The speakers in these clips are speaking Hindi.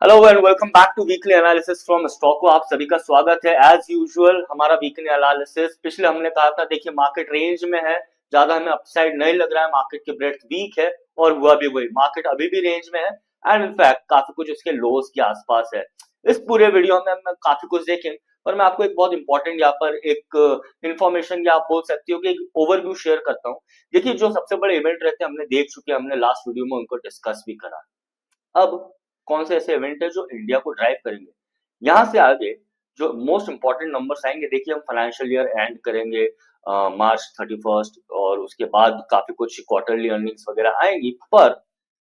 Hello and welcome back to weekly analysis from Stocko. आप सभी का स्वागत है। एज यूजुअल हमारा वीकली एनालिसिस पिछले हमने कहा था, देखिए मार्केट रेंज में है, ज्यादा हमें अपसाइड नहीं लग रहा है, मार्केट की ब्रेड्थ वीक है और हुआ भी वही, मार्केट अभी भी रेंज में है एंड इनफैक्ट काफी कुछ उसके लोज के आसपास है। इस पूरे वीडियो में हम काफी कुछ देखेंगे, पर मैं आपको एक बहुत इंपॉर्टेंट यहाँ पर एक इन्फॉर्मेशन या आप बोल सकती हो कि एक ओवरव्यू शेयर करता हूँ। देखिए जो सबसे बड़े इवेंट रहते हैं हमने देख चुके हैं, हमने लास्ट वीडियो में उनको डिस्कस भी करा। अब कौन से ऐसे इवेंट है जो इंडिया को ड्राइव करेंगे, यहाँ से आगे जो मोस्ट इंपॉर्टेंट नंबर्स आएंगे। देखिए हम फाइनेंशियल ईयर एंड करेंगे March 31 और उसके बाद काफी कुछ क्वार्टरली अर्निंग्स वगैरह आएंगी, पर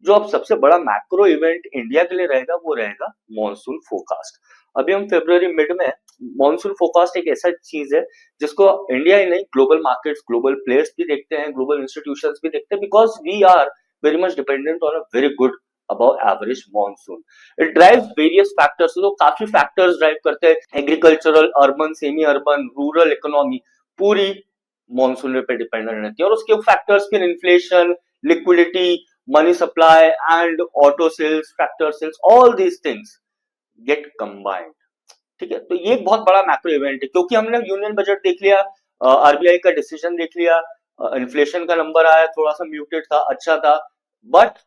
जो अब सबसे बड़ा मैक्रो इवेंट इंडिया के लिए रहेगा वो रहेगा मॉनसून फोरकास्ट। अभी हम फरवरी मिड में, मॉनसून फोरकास्ट एक ऐसा चीज है जिसको इंडिया ही नहीं, ग्लोबल मार्केट्स, ग्लोबल प्लेयर्स भी देखते हैं, ग्लोबल इंस्टीट्यूशंस भी देखते हैं, because we are very much dependent on a very good above average monsoon. It drives various factors, तो काफी फैक्टर्स ड्राइव करते हैं, agricultural, urban, semi urban, rural economy पूरी मॉनसून पे डिपेंडेंट रहती है। और उसके फैक्टर्स फिर inflation, liquidity, money supply and auto sales, factor sales, all these things get combined. ठीक है, तो ये एक बहुत बड़ा मैक्रो इवेंट है, क्योंकि हमने यूनियन बजट देख लिया, आरबीआई का डिसीजन देख लिया, इन्फ्लेशन का नंबर आया, थोड़ा सा म्यूटेड था, अच्छा था, बट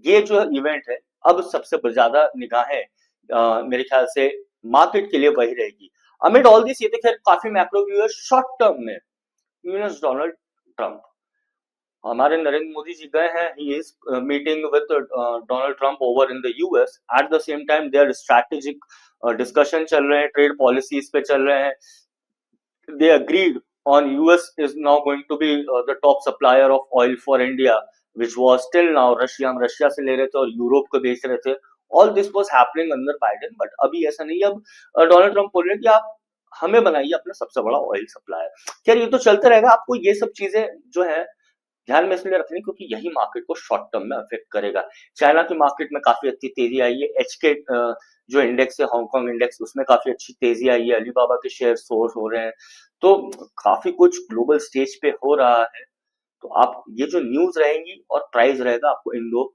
ये जो इवेंट है अब सबसे ज्यादा निगाहें मेरे ख्याल से मार्केट के लिए वही रहेगी। अमिड ऑल दिस, ये तो खैर काफी मैक्रो व्यू है। शॉर्ट टर्म में यूएस डोनाल्ड ट्रंप, हमारे नरेंद्र मोदी जी गए हैं, he is meeting with Donald Trump over in the US. At the same time there strategic discussion चल रहे हैं, ट्रेड पॉलिसीज पे चल रहे हैं। they agreed on US is now going to be the top supplier of oil for India, which was till now Russia, हम रशिया से ले रहे थे और यूरोप को बेच रहे थे। All this was happening under Biden, but अभी ऐसा नहीं है। अब डोनाल्ड ट्रंप बोल रहे हैं कि आप हमें बनाइए अपना सबसे बड़ा ऑयल सप्लायर। खैर ये तो चलते रहेगा, आपको ये सब चीजें जो है ध्यान में इसलिए रखनी, क्योंकि यही मार्केट को शॉर्ट टर्म में अफेक्ट करेगा। चाइना की मार्केट में काफी अच्छी तेजी आई है, एचके जो इंडेक्स है, हांगकांग इंडेक्स, उसमें काफी अच्छी तेजी आई है, अलीबाबा के शेयर सोर्स हो रहे हैं, तो काफी कुछ ग्लोबल स्टेज पे हो रहा है। तो आप ये जो न्यूज रहेंगी और प्राइस रहेगा, आपको इन दो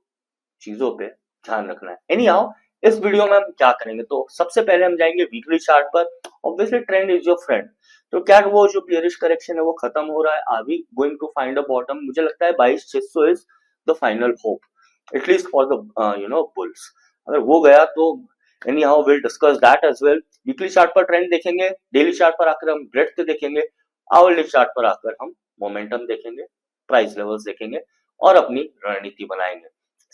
चीजों पे ध्यान रखना है। एनी हाउ, इस वीडियो में हम क्या करेंगे, तो सबसे पहले हम जाएंगे वीकली चार्ट पर। Obviously trend is your friend, तो क्या वो जो बियरिश करेक्शन है वो खत्म हो रहा है, are we going to find a bottom? मुझे लगता है 22,600 is the final hope, at least for the bulls. अगर वो गया तो anyhow will discuss that as well. Weekly chart पर ट्रेंड देखेंगे, डेली चार्ट पर आकर हम ब्रेड्थ देखेंगे, आवरली चार्ट पर आकर हम मोमेंटम देखेंगे, प्राइस लेवल्स देखेंगे और अपनी रणनीति बनाएंगे।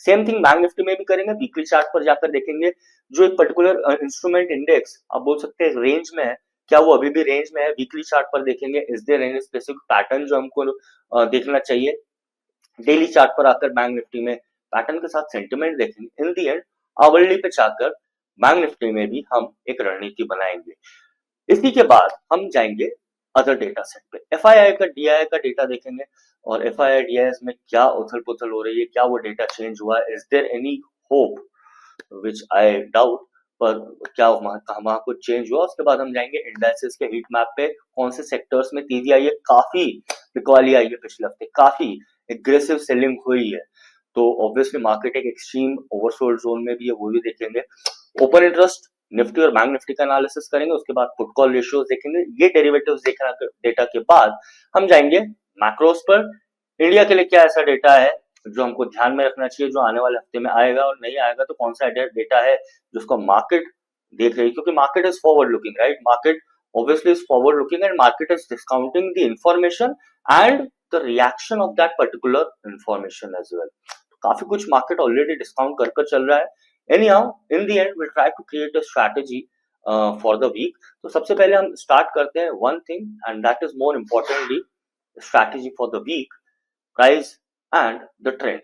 सेम थिंग बैंक निफ्टी में भी करेंगे, वीकली चार्ट पर जाकर देखेंगे जो एक पर्टिकुलर इंस्ट्रूमेंट इंडेक्स आप बोल सकते हैं रेंज में है, क्या वो अभी भी रेंज में है? वीकली चार्ट पर देखेंगे, is there any specific pattern जो हमको देखना चाहिए? डेली चार्ट पर आकर बैंक निफ्टी में पैटर्न के साथ सेंटिमेंट देखेंगे। इन दी एंड आवरली पे जाकर बैंक निफ्टी में भी हम एक रणनीति बनाएंगे। इसी के बाद हम जाएंगे अदर डेटा सेट पे, एफआईआई का, डीआई का डेटा देखेंगे और एफआईआई डीआई में क्या उथल पुथल हो रही है, क्या वो डेटा चेंज हुआ, is there any hope, which I doubt, पर क्या वहां कुछ चेंज हुआ। उसके बाद हम जाएंगे इंडाइसेस के हीट मैप पे, कौन से सेक्टर्स में तेजी आई है, काफी बिकवाली आई है पिछले हफ्ते, काफी एग्रेसिव सेलिंग हुई है, तो ऑब्वियसली मार्केट एक एक्सट्रीम ओवरसोल्ड जोन में भी है, वो भी देखेंगे। ओपन इंटरेस्ट निफ्टी और बैंक निफ्टी का एनालिसिस करेंगे, उसके बाद पुट कॉल रेशियोज देखेंगे। ये डेरिवेटिव्स देखना डेटा के बाद हम जाएंगे मैक्रोस पर। इंडिया के लिए क्या ऐसा डेटा है जो हमको ध्यान में रखना चाहिए, जो आने वाले हफ्ते में आएगा, और नहीं आएगा तो कौन सा डेटा है जिसको मार्केट देख रही है, क्योंकि market is forward looking, right? Market obviously is forward looking and market is discounting the information and the reaction of that particular information as well. काफी कुछ मार्केट ऑलरेडी डिस्काउंट कर कर चल रहा है। Anyhow in the end will try to create a strategy for the week. तो सबसे पहले हम स्टार्ट करते हैं one thing and that is more importantly strategy for the week, price and the trend.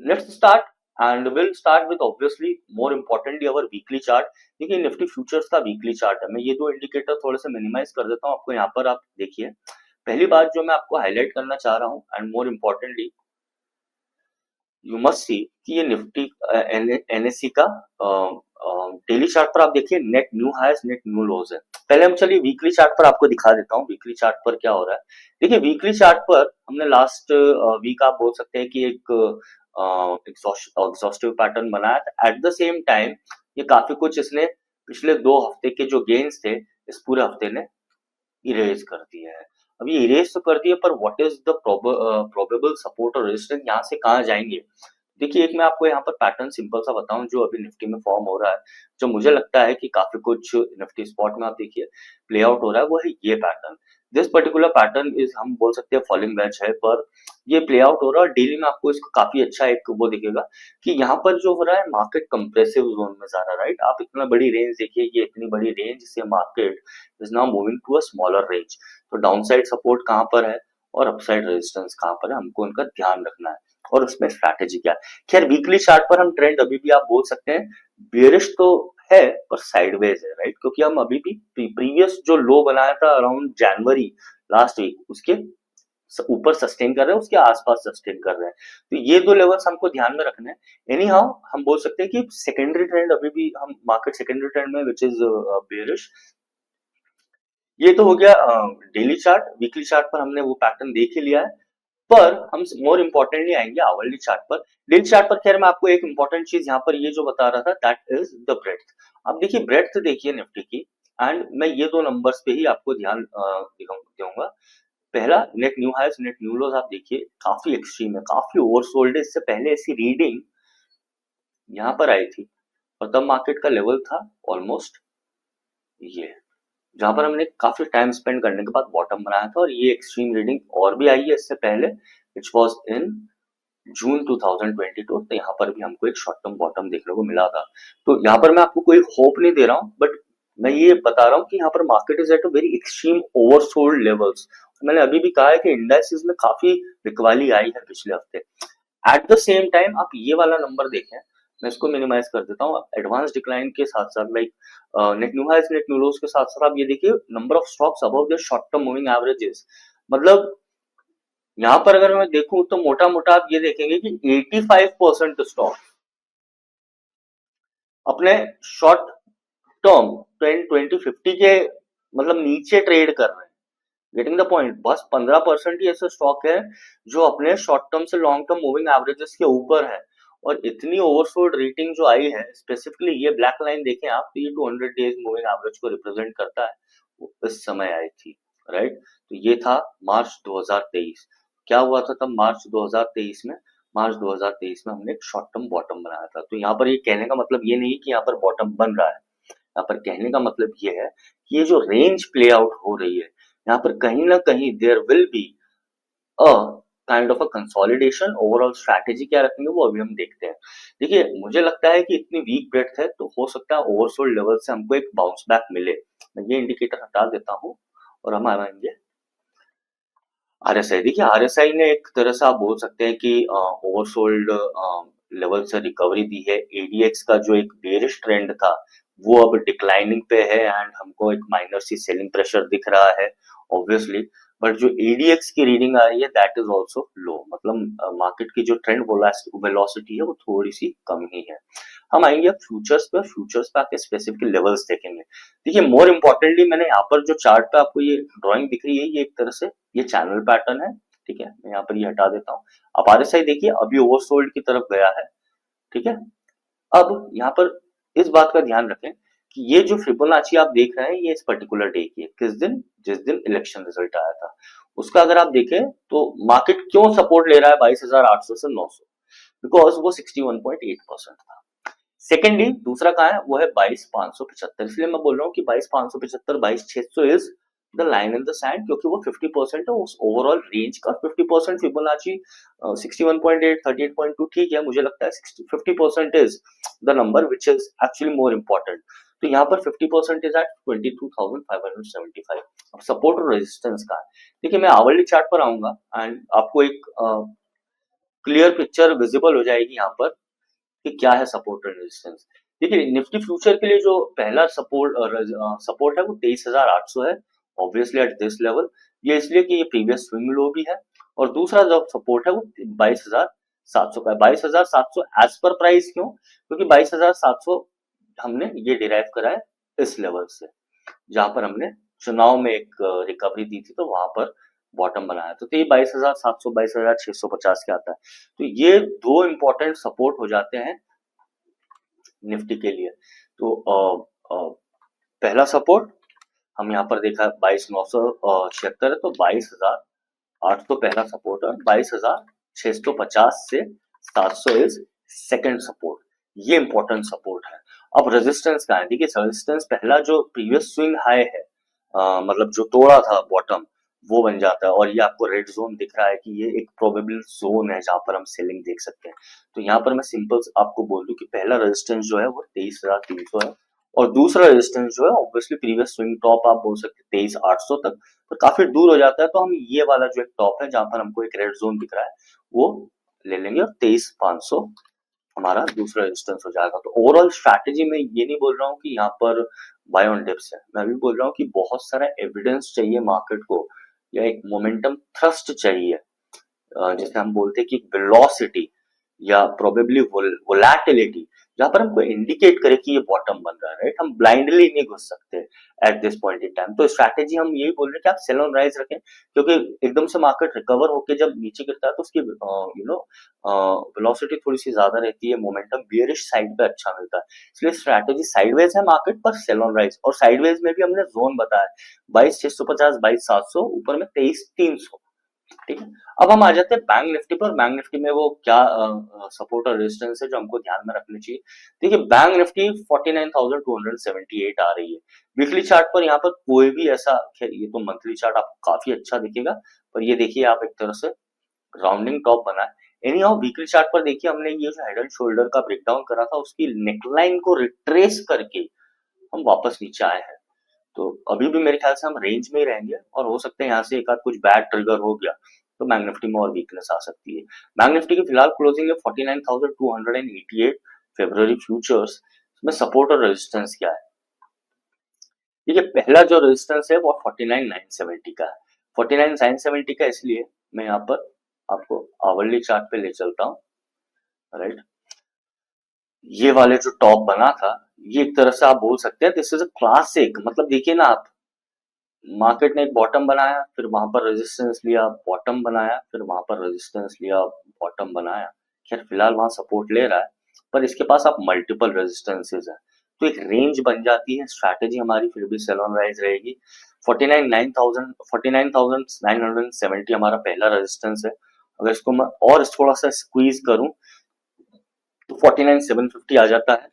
Let's start and will start with obviously more importantly our weekly chart. देखिए निफ्टी फ्यूचर्स का वीकली चार्ट है, मैं ये दो इंडिकेटर थोड़े से मिनिमाइज कर देता हूँ आपको, यहाँ पर आप देखिए। पहली बात जो मैं आपको हाईलाइट करना चाह रहा हूँ and more importantly you must see कि ये निफ्टी एनएससी का डेली चार्ट पर आप देखिए नेट न्यू हाईस, नेट न्यू लोज है। पहले हम चलिए वीकली चार्ट पर आपको दिखा देता हूँ वीकली चार्ट पर क्या हो रहा है। देखिए वीकली चार्ट पर हमने लास्ट वीक आप बोल सकते हैं कि एक एग्जॉस्टिव पैटर्न बनाया था। एट द सेम टाइम ये काफी कुछ इसने पिछले 2 हफ्ते के जो गेन्स थे इस पूरे हफ्ते ने इरेज कर दिया है। अब ये इरेज तो कर दिया, पर what is the probable support और रेजिस्टेंस, यहाँ से कहाँ जाएंगे? देखिए, एक मैं आपको यहाँ पर पैटर्न सिंपल सा बताऊं जो अभी निफ्टी में फॉर्म हो रहा है, जो मुझे लगता है कि काफी कुछ निफ्टी स्पॉट में आप देखिए प्ले आउट हो रहा है, वो है ये pattern. This particular pattern is, हम बोल सकते हैं फॉलिंग वेज है, पर ये प्ले आउट हो रहा है और डेली में आपको इसको काफी अच्छा एक वो दिखेगा कि यहाँ पर जो हो रहा है मार्केट कंप्रेसिव जोन में जा रहा है, राइट। आप इतना बड़ी रेंज देखिए, ये इतनी बड़ी रेंज से market is now moving to a smaller range. तो डाउन साइड सपोर्ट कहाँ पर है और अपसाइड रेजिस्टेंस कहाँ पर है, हमको उनका ध्यान रखना है और उसमें स्ट्रैटेजी क्या है। खैर, वीकली चार्ट पर हम ट्रेंड अभी भी आप बोल सकते हैं बेरिश तो है, पर साइडवेज है, राइट, क्योंकि हम अभी भी प्रीवियस जो लो बनाया था अराउंड जनवरी लास्ट वीक, उसके ऊपर सस्टेन कर रहे हैं, उसके आसपास सस्टेन कर रहे हैं। तो ये दो लेवल्स हमको ध्यान में रखना है। एनी हाउ, हम बोल सकते हैं कि सेकेंडरी ट्रेंड अभी भी हम मार्केट सेकेंडरी ट्रेंड में, विच इज बेरिश। ये तो हो गया डेली चार्ट। वीकली चार्ट पर हमने वो पैटर्न देख ही लिया है, पर हम मोर इम्पोर्टेंटली आएंगे आवरली चार्ट पर। डेली चार्ट पर खैर मैं आपको एक इम्पोर्टेंट चीज यहाँ पर ये जो बता रहा था, दैट इज द ब्रेड्थ। अब देखिए, ब्रेड्थ देखिए निफ्टी की, एंड मैं ये दो नंबर्स पे ही आपको ध्यान दूंगा। पहला, net new highs net new lows आप देखिए काफी एक्सट्रीम है, काफी ओवरसोल्ड है। इससे पहले ऐसी रीडिंग यहाँ पर आई थी और तब मार्केट का लेवल था ऑलमोस्ट ये, जहां पर हमने काफी टाइम स्पेंड करने के बाद बॉटम बनाया था। और ये एक्सट्रीम रीडिंग और भी आई है इससे पहले, विच वॉज इन जून 2022। तो यहाँ पर भी हमको एक शॉर्ट टर्म बॉटम देखने को मिला था। तो यहाँ पर मैं आपको कोई होप नहीं दे रहा हूँ, बट मैं ये बता रहा हूँ कि यहाँ पर market is at a very extreme oversold levels. मैंने अभी भी कहा है कि इंडेक्सेस में काफी रिकवरी आई है पिछले हफ्ते। एट द सेम टाइम आप ये वाला नंबर देखें, मैं इसको मिनिमाइज कर देता हूँ। एडवांस डिक्लाइन के साथ साथ, like net new highs net new lows के साथ साथ आप ये देखिए number of stocks above the short term moving averages. मतलब यहाँ पर अगर मैं देखूं तो मोटा मोटा आप ये देखेंगे कि 85% स्टॉक अपने शॉर्ट टर्म 2050 के मतलब नीचे ट्रेड कर रहे हैं। Getting the point. बस 15% ही ऐसे स्टॉक है जो अपने शॉर्ट टर्म से लॉन्ग टर्म मूविंग एवरेजेस के ऊपर है। और इतनी ओवरसोल्ड रेटिंग जो आई है, स्पेसिफिकली ये ब्लैक लाइन देखें आप, तो ये 200 डेज मूविंग एवरेज को रिप्रेजेंट करता है, वो इस समय आई थी, राइट। तो ये था मार्च 2023। क्या हुआ था तब मार्च 2023 में? मार्च 2023 में हमने एक शॉर्ट टर्म बॉटम बनाया था। तो यहाँ पर ये कहने का मतलब ये नहीं कि यहाँ पर बॉटम बन रहा है, यहाँ पर कहने का मतलब ये है कि ये जो रेंज प्ले आउट हो रही है, यहाँ पर कहीं ना कहीं there will be a kind of a consolidation. Overall strategy क्या रखेंगे वो अभी हम देखते हैं। देखिए, मुझे लगता है कि इतनी वीक ब्रेड्थ है तो हो सकता है ओवरसोल्ड लेवल से हमको एक बाउंस बैक मिले। मैं ये इंडिकेटर हटा देता हूँ और हम आएंगे आरएसआई। देखिए, आरएसआई ने एक तरह से आप बोल सकते हैं कि ओवरसोल्ड लेवल से रिकवरी दी है। एडीएक्स का जो एक बेरिश ट्रेंड था वो अब डिक्लाइनिंग पे है, एंड हमको एक माइनर सी सेलिंग प्रेशर दिख रहा है ऑब्वियसली। बट जो एडीएक्स की रीडिंग आ रही है दैट इज ऑल्सो लो, मतलब मार्केट की जो ट्रेंड वेलोसिटी है वो थोड़ी सी कम ही है। हम आएंगे अब फ्यूचर्स पे। फ्यूचर्स पे आके स्पेसिफिक लेवल्स देखेंगे। देखिए, मोर इम्पोर्टेंटली मैंने यहाँ पर जो चार्ट पे आपको ये ड्रॉइंग दिख रही है, ये एक तरह से ये चैनल पैटर्न है, ठीक है। मैं यहाँ पर ये हटा देता हूँ। अब आरएसआई देखिए अभी ओवरसोल्ड की तरफ गया है, ठीक है। अब यहाँ पर इस बात का ध्यान रखें कि ये जो फिबोनाची आप देख रहे हैं ये इस पर्टिकुलर डे की है। किस दिन? जिस दिन इलेक्शन रिजल्ट आया था उसका अगर आप देखें तो मार्केट क्यों सपोर्ट ले रहा है 22,800 से 900? बिकॉज वो 61.8% था। सेकेंडली दूसरा कहाँ है? वो है 22,575। इसलिए मैं बोल रहा हूँ कि 22,575 22,600 is the line in the sand, क्योंकि वो 50% है उस ओवरऑल रेंज का। 50% फिबोनाची 61.8 38.2 ठीक है, मुझे लगता है 50% is the number which is actually more important. तो यहाँ पर 50% इज एट 22,575। अब सपोर्ट और रेजिस्टेंस का है। देखिए, मैं आवरली चार्ट पर आऊंगा एंड आपको एक क्लियर पिक्चर विजिबल हो जाएगी यहाँ पर कि क्या है सपोर्ट और रेजिस्टेंस। देखिए, निफ्टी फ्यूचर के लिए जो पहला सपोर्ट है वो 23,800 है, ऑब्वियसली एट दिस लेवल। ये इसलिए कि ये प्रीवियस स्विंग लो भी है। और दूसरा जो सपोर्ट है वो 22,700 का है। 22,700 एज पर प्राइस क्यों? क्योंकि 22,700 हमने ये डिराइव करा है इस लेवल से, जहां पर हमने चुनाव में एक रिकवरी दी थी, तो वहां पर बॉटम बनाया, तो ये 22,700 22,650 के आता है। तो ये दो इंपॉर्टेंट सपोर्ट हो जाते हैं निफ्टी के लिए। तो पहला सपोर्ट हम यहाँ पर देखा 22,976 है, तो 22,800 तो पहला सपोर्ट है, 22,650 से 700 इज सेकंड सपोर्ट। ये इंपॉर्टेंट सपोर्ट है। अब रेजिस्टेंस का है, देखिए रेजिस्टेंस पहला जो प्रीवियस स्विंग हाई है, मतलब जो तोड़ा था बॉटम, वो बन जाता है, और ये आपको रेड जोन दिख रहा है कि ये एक प्रोबेबल जोन है जहां पर हम सेलिंग देख सकते हैं। तो यहाँ पर मैं सिंपल आपको बोल दूं कि पहला रेजिस्टेंस जो है वो 23,300 है, और दूसरा रेजिस्टेंस जो है ऑब्वियसली प्रीवियस स्विंग टॉप आप बोल सकते हैं 23,800 तक, तो काफी दूर हो जाता है। तो हम ये वाला जो एक टॉप है जहां पर हमको एक रेड जोन दिख रहा है वो ले लेंगे, और 23,500 हमारा दूसरा रेजिस्टेंस हो जाएगा। तो ओवरऑल स्ट्रैटेजी में ये नहीं बोल रहा हूँ कि यहाँ पर बाय ऑन डिप्स है, मैं भी बोल रहा हूँ कि बहुत सारा एविडेंस चाहिए मार्केट को, या एक मोमेंटम थ्रस्ट चाहिए, जिसे हम बोलते हैं कि वेलोसिटी या प्रोबेबली वोलैटिलिटी, जहां पर हमको इंडिकेट करे कि ये बॉटम बन रहा है, राइट। हम ब्लाइंडली नहीं घुस सकते at this point in time. तो स्ट्रैटेजी हम यही बोल रहे हैं कि आप सेल ऑन राइज रखें, क्योंकि एकदम से मार्केट रिकवर होकर जब नीचे गिरता है तो उसकी वेलोसिटी थोड़ी सी ज्यादा रहती है, मोमेंटम बियरिश साइड पे अच्छा मिलता है। इसलिए स्ट्रैटेजी साइडवेज है मार्केट पर, सेल ऑन राइज। और साइडवेज में भी हमने जोन बताया 22,650 22,700, ऊपर में 23,300, ठीक है। अब हम आ जाते हैं बैंक निफ्टी पर। बैंक निफ्टी में वो क्या सपोर्ट और रेजिस्टेंस है जो हमको ध्यान में रखनी चाहिए। देखिए बैंक निफ्टी 49,278 आ रही है। वीकली चार्ट पर यहाँ पर कोई भी ऐसा, खैर ये तो मंथली चार्ट आपको काफी अच्छा दिखेगा, पर ये देखिए आप एक तरह से राउंडिंग टॉप बना है। एनी हाउ वीकली चार्ट पर देखिए हमने ये जो हेड एंड शोल्डर का ब्रेकडाउन करा था, उसकी नेकलाइन को रिट्रेस करके हम वापस नीचे आए हैं। तो अभी भी मेरे ख्याल से हम रेंज में ही रहेंगे, और हो सकता है यहाँ से एक आध कुछ बैड ट्रिगर हो गया तो बैंक निफ्टी में और वीकनेस आ सकती है। बैंक निफ्टी की फिलहाल क्लोजिंग है 49,288 फेब्रुअरी फ्यूचर्स में। सपोर्ट और रेजिस्टेंस क्या है, देखिए पहला जो रेजिस्टेंस है वो 49,970 का है। 49,970 का इसलिए मैं यहाँ पर आपको आवरली चार्ट पे ले चलता हूँ, राइट। ये वाले जो टॉप बना था, ये एक तरह से आप बोल सकते हैं दिस इज अ क्लासिक, मतलब देखिए ना आप, मार्केट ने एक बॉटम बनाया, फिर वहां पर रेजिस्टेंस लिया, बॉटम बनाया, फिर वहां पर रेजिस्टेंस लिया, बॉटम बनाया। खैर फिलहाल वहां सपोर्ट ले रहा है, पर इसके पास आप मल्टीपल रेजिस्टेंसेस है, तो एक रेंज बन जाती है। स्ट्रैटेजी हमारी फिर भी सेल ऑन राइज रहेगी। 49,970 हमारा पहला रेजिस्टेंस है। अगर इसको मैं और थोड़ा सा स्क्वीज करूं तो 49,750 आ जाता है।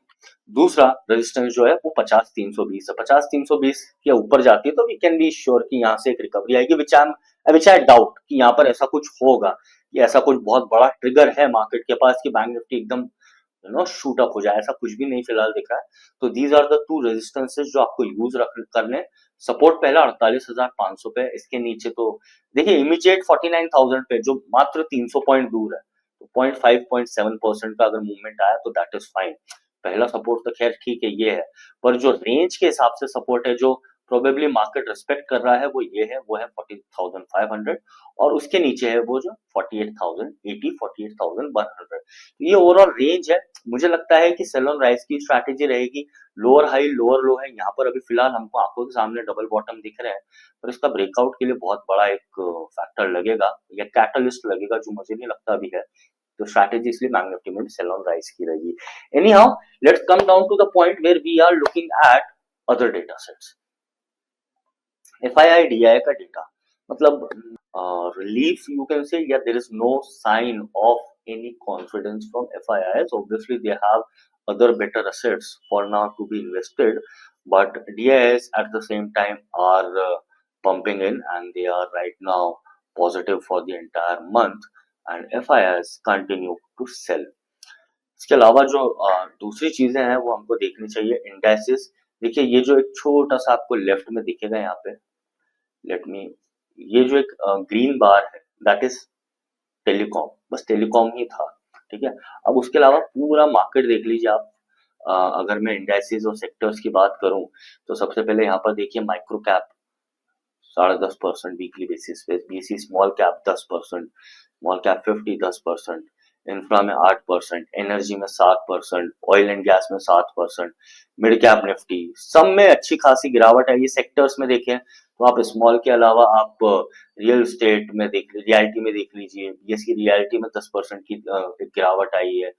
दूसरा रेजिस्टेंस जो है वो 50,320 है। 50,320 के ऊपर जाती है तो वी कैन बी श्योर कि यहाँ से एक रिकवरी आएगी, विच आई डाउट कि यहाँ पर ऐसा कुछ होगा, कि ऐसा कुछ बहुत बड़ा ट्रिगर है मार्केट के पास कि बैंक निफ्टी एकदम शूट अप हो जाए, ऐसा कुछ भी नहीं फिलहाल दिख रहा है। तो these are the two resistances जो आपको यूज करने। सपोर्ट पहला 48,500 पे, इसके नीचे तो देखिए इमीडिएट 49,000 पे जो मात्र 300 पॉइंट दूर है, तो 0.5-0.7% का अगर मूवमेंट आया तो दैट इज फाइन। पहला सपोर्ट तो खैर ठीक है ये है, पर जो रेंज के हिसाब से सपोर्ट है जो प्रोबेबली मार्केट रिस्पेक्ट कर रहा है वो ये है, वो है 40,500, और उसके नीचे है वो जो 48,080 48,100। ये ओवरऑल रेंज है। मुझे लगता है कि सेल ऑन राइज की स्ट्रैटेजी रहेगी, लोअर हाई लोअर लो है। यहाँ पर अभी फिलहाल हमको आंखों के सामने डबल बॉटम दिख रहे हैं, पर इसका ब्रेकआउट के लिए बहुत बड़ा एक फैक्टर लगेगा या कैटलिस्ट लगेगा, जो मुझे नहीं लगता अभी है। तो स्ट्रैटेजी इसलिए बैंक निफ्टी में सेल ऑन राइज की रहेगी। Anyhow let's come down to the point where we are looking at other data sets. FII DI का डेटा, मतलब relief you can say, yeah, there is no sign of any confidence from FIIs. Obviously they have other better assets for now to be invested, but DIs at the same time are pumping in, and they are right now positive for the entire month, and FIIs continue to sell. इसके अलावा जो दूसरी चीजें हैं वो हमको देखनी चाहिए, इंडेक्सेस। देखिए ये जो एक छोटा सा आपको लेफ्ट में दिखेगा यहाँ पे, लेट मी, ये जो एक ग्रीन बार है दैट इज टेलीकॉम, बस टेलीकॉम ही था, ठीक है। अब उसके अलावा पूरा मार्केट देख लीजिए आप। अगर मैं इंडेक्सेस और सेक्टर्स की बात करूं तो सबसे पहले यहाँ पर देखिए माइक्रो कैप 10.5% वीकली बेसिस पे, BC small cap 10%, small cap 50 10%, infra में 8%, एनर्जी में 7%, ऑयल एंड गैस में 7%, मिड कैप निफ्टी सब में अच्छी खासी गिरावट है। ये सेक्टर्स में देखें तो आप स्मॉल के अलावा आप रियल स्टेट में रियलिटी में देख लीजिए, बीएसई रियलिटी में 10% की एक गिरावट आई है।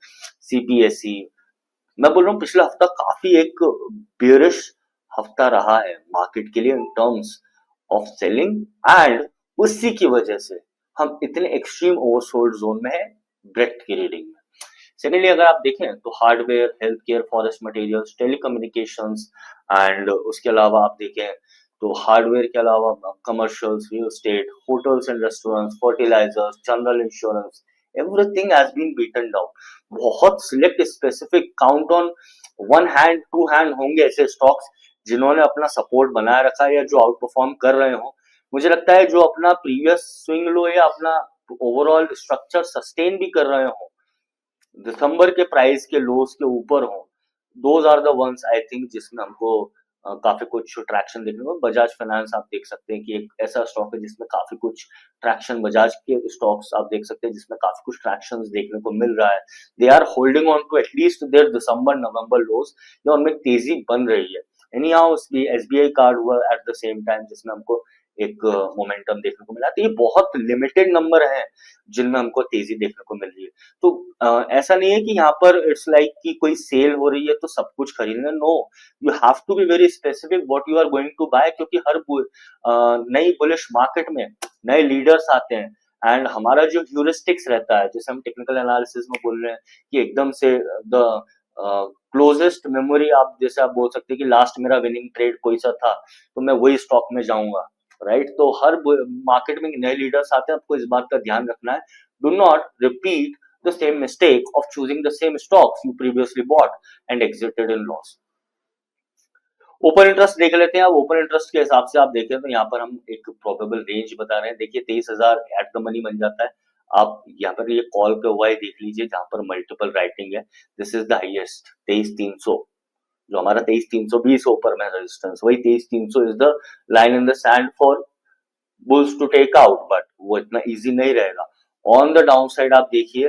सीपीएसई, मैं बोल रहा हूँ पिछला हफ्ता काफी एक बेरिश हफ्ता रहा है मार्केट के लिए in terms of selling, and उसी की वजह से हम इतने एक्सट्रीम ओवरसोल्ड जोन में है ब्रेथ की रीडिंग में। सेकेंडली अगर आप देखें तो hardware, health care, forest materials, telecommunications, and उसके अलावा आप देखें तो हार्डवेयर के अलावा commercials, real estate, hotels and restaurants, fertilisers, general insurance, everything has been beaten down. बहुत select specific count on one hand two hand होंगे ऐसे स्टॉक्स जिन्होंने अपना सपोर्ट बनाए रखा है या जो आउट परफॉर्म कर रहे हो। मुझे लगता है जो अपना प्रीवियस स्विंग लो या अपना ओवरऑल स्ट्रक्चर सस्टेन भी कर रहे हो, दिसंबर के प्राइस के लोस के ऊपर हो, those are the ones I think जिसमें हमको काफी कुछ ट्रैक्शन देखने को। बजाज फाइनेंस आप देख सकते हैं कि एक ऐसा स्टॉक है जिसमें काफी कुछ ट्रैक्शन, बजाज के स्टॉक्स आप देख सकते हैं जिसमें काफी कुछ ट्रैक्शन देखने को मिल रहा है। They are holding on to at least their December November lows, या उनमें तेजी बन रही है। एनी हाउ एसबीआई कार्ड हुआ एट द सेम टाइम जिसमें हमको एक मोमेंटम देखने को मिला। तो ये बहुत लिमिटेड नंबर है जिनमें हमको तेजी देखने को मिल रही है। तो ऐसा नहीं है कि यहाँ पर इट्स लाइक कि कोई सेल हो रही है तो सब कुछ खरीदना, no, you have to be very specific what you are going to buy, क्योंकि हर नई बुलिश मार्केट में नए लीडर्स आते हैं, एंड हमारा जो ह्यूरिस्टिक्स रहता है, जैसे हम टेक्निकल एनालिसिस में बोल रहे हैं कि एकदम से द क्लोजेस्ट मेमोरी, आप जैसे आप बोल सकते हैं कि लास्ट मेरा विनिंग ट्रेड कोई सा था तो मैं वही स्टॉक में जाऊंगा, राइट। तो हर मार्केट में नए लीडर्स आते हैं, आपको इस बात का ध्यान रखना है, do not repeat the same mistake of choosing the same stocks you previously bought and exited in loss. Open interest देख लेते हैं। अब ओपन इंटरेस्ट के हिसाब से आप देखें तो यहाँ पर हम एक प्रोबेबल रेंज बता रहे हैं। देखिए 23,000 एट द मनी बन जाता है। आप यहाँ पर ये कॉल पे हुआ है देख लीजिए जहां पर मल्टीपल राइटिंग है। दिस इज द हाईएस्ट 23,300, जो हमारा 23,320 ऊपर में रेजिस्टेंस, वही 23,300 is the line in the sand for bulls to take out, but वो इतना इजी नहीं रहेगा। ऑन द डाउन साइड आप देखिए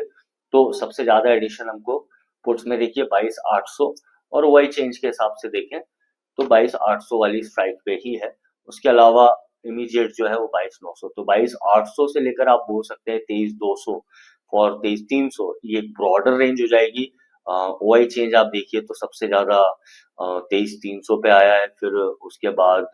तो सबसे ज्यादा एडिशन हमको पुट्स में देखिए 22,800, और वाई चेंज के हिसाब से देखें तो 22,800 वाली स्ट्राइक पे ही है। उसके अलावा इमीडिएट जो है वो 22,900, तो 22,800 से लेकर आप बोल सकते हैं 23,200 फॉर 23,300, ये एक ब्रॉडर रेंज हो जाएगी। वाई चेंज आप देखिए तो सबसे ज्यादा 23,300 पे आया है, फिर उसके बाद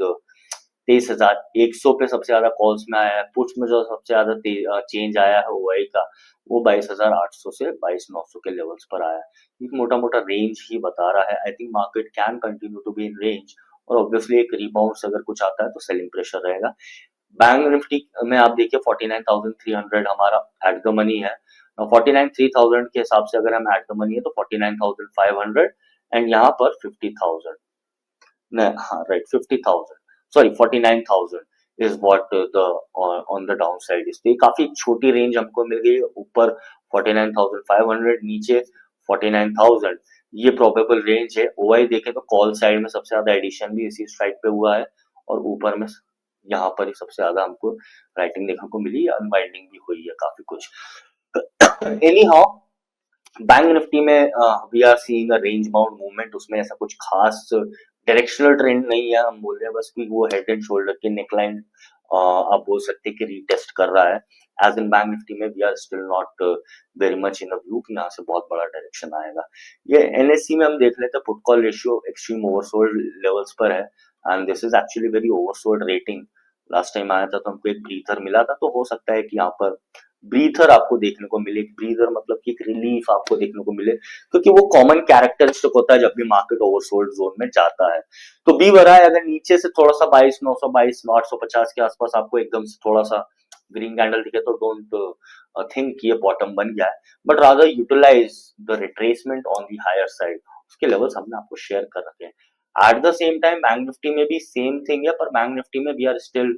23,100 पे सबसे ज्यादा कॉल्स में आया है। पुट्स में जो सबसे ज्यादा चेंज आया है ओआई का वो 22,800 से 22,900 के लेवल्स पर आया है। एक मोटा मोटा रेंज ही बता रहा है। I think market can continue to be in range, और ऑब्वियसली एक रिबाउंड अगर कुछ आता है तो सेलिंग प्रेशर रहेगा। बैंक निफ्टी में आप देखिए 49,300 हमारा एट द मनी है। 49,300 के हिसाब से अगर हम एट द मनी है तो 49,500, एंड यहाँ पर 50,000, नहीं हाँ right 50,000, sorry 49,000 is what the on the down side is. तो ये काफी छोटी रेंज हमको मिल गई, ऊपर 49,500, नीचे 49,000, ये प्रोबेबल रेंज है। ओआई देखें तो कॉल साइड में सबसे ज्यादा एडिशन भी इसी स्ट्राइक पे हुआ है, और ऊपर में यहाँ पर ही सबसे ज्यादा हमको राइटिंग देखने को मिली, अनबाइंडिंग भी हुई है काफी कुछ। एनी हाउ बैंक निफ्टी में we are seeing a range bound movement, उसमें ऐसा कुछ खास डायरेक्शनल ट्रेंड नहीं है। हम बोल रहे हैं बस कि वो हेड एंड शोल्डर की नेकलाइन आप बोल सकते हैं कि रीटेस्ट कर रहा है। एज इन बैंक निफ्टी में we are still not very much in a view कि यहाँ से बहुत बड़ा डायरेक्शन आएगा। ये एनएससी में हम देख लेते हैं put call ratio extreme oversold levels पर है, and this is actually very oversold rating. Last time आया था तो हमको एक ब्रीथर मिला था, तो हो सकता है कि यहाँ पर ब्रीथर आपको देखने को मिले। ब्रीथर मतलब कि एक रिलीफ आपको देखने को मिले, क्योंकि वो कॉमन कैरेक्टरिस्टिक होता है जब भी मार्केट ओवरसोल्ड जोन में जाता है। तो बी भरा है, अगर नीचे से थोड़ा सा 22,900 22,850 के आसपास आपको एकदम से थोड़ा सा ग्रीन कैंडल दिखे तो डोंट थिंक ये बॉटम बन गया है, but rather utilize the retracement on the higher side. उसके लेवल्स हमने आपको शेयर कर रखे हैं। At the same time bank Nifty में भी सेम थिंग है, पर बैंक निफ्टी में we are still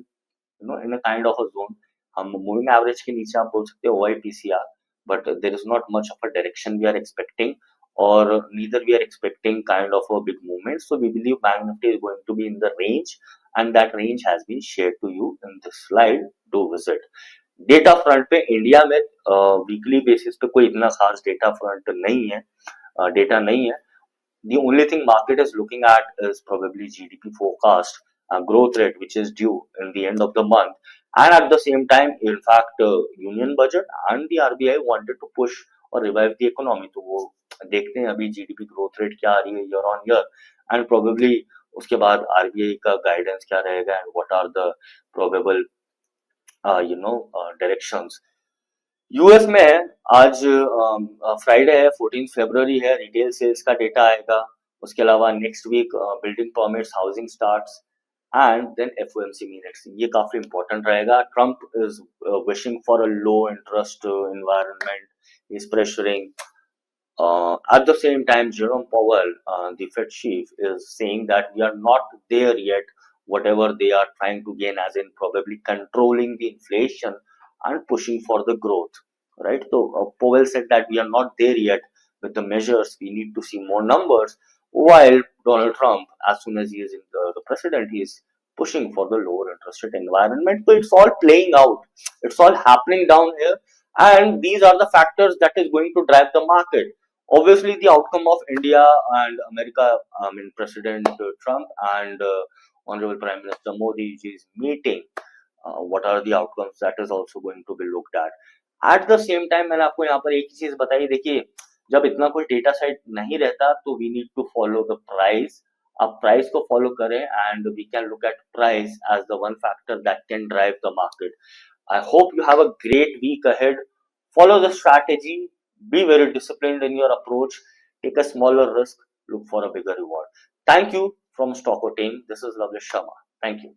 in a kind of a zone. हम मूविंग एवरेज के नीचे आप बोल सकते हो OIPCR, but there is not much of a direction we are expecting, or neither we are expecting kind of a big movement. So we believe Bank Nifty is going to be in the range, and that range has been shared to you in this slide. Do visit. Data front पे इंडिया में वीकली बेसिस पे कोई इतना खास डेटा फ्रंट नहीं है, डेटा नहीं है। The only thing market is looking at is probably GDP forecast, growth rate which is due in the end of the month. And at the same time, in fact, union budget and the RBI wanted to push or revive the economy. तो वो देखते हैं अभी GDP growth rate क्या आ रही है year on year, and probably उसके बाद RBI का guidance क्या रहेगा and what are the probable directions. US में है आज, फ्राइडे है, 14 फरवरी है, रिटेल सेल्स का डेटा आएगा. उसके अलावा next week building permits, housing starts and then FOMC minutes. ये काफी इंपॉर्टेंट रहेगा. Trump is wishing for a low interest environment, is pressuring. At the same time, Jerome Powell, the Fed chief, is saying that we are not there yet, whatever they are trying to gain, as in probably controlling the inflation and pushing for the growth, right? So, Powell said that we are not there yet with the measures, we need to see more numbers, while Donald Trump, as soon as he is in the president, he is pushing for the lower interest rate environment. So, it's all playing out, it's all happening down here, and these are the factors that is going to drive the market. Obviously, the outcome of India and America, I mean President Trump and Honorable Prime Minister Modi's meeting, what are the outcomes, that is also going to be looked at. At the same time, मैंने आपको यहाँ पर एक ही चीज बताई, देखिए जब इतना कोई डेटा सेट नहीं रहता तो we need to follow the price. आप प्राइस को फॉलो करें and we can look at price as the one factor that can drive the market. I hope you have a great week ahead. Follow the strategy, be very disciplined in your approach, take a smaller risk, look for a bigger reward. Thank you from Stocko team. This is Lovesh Sharma. Thank you.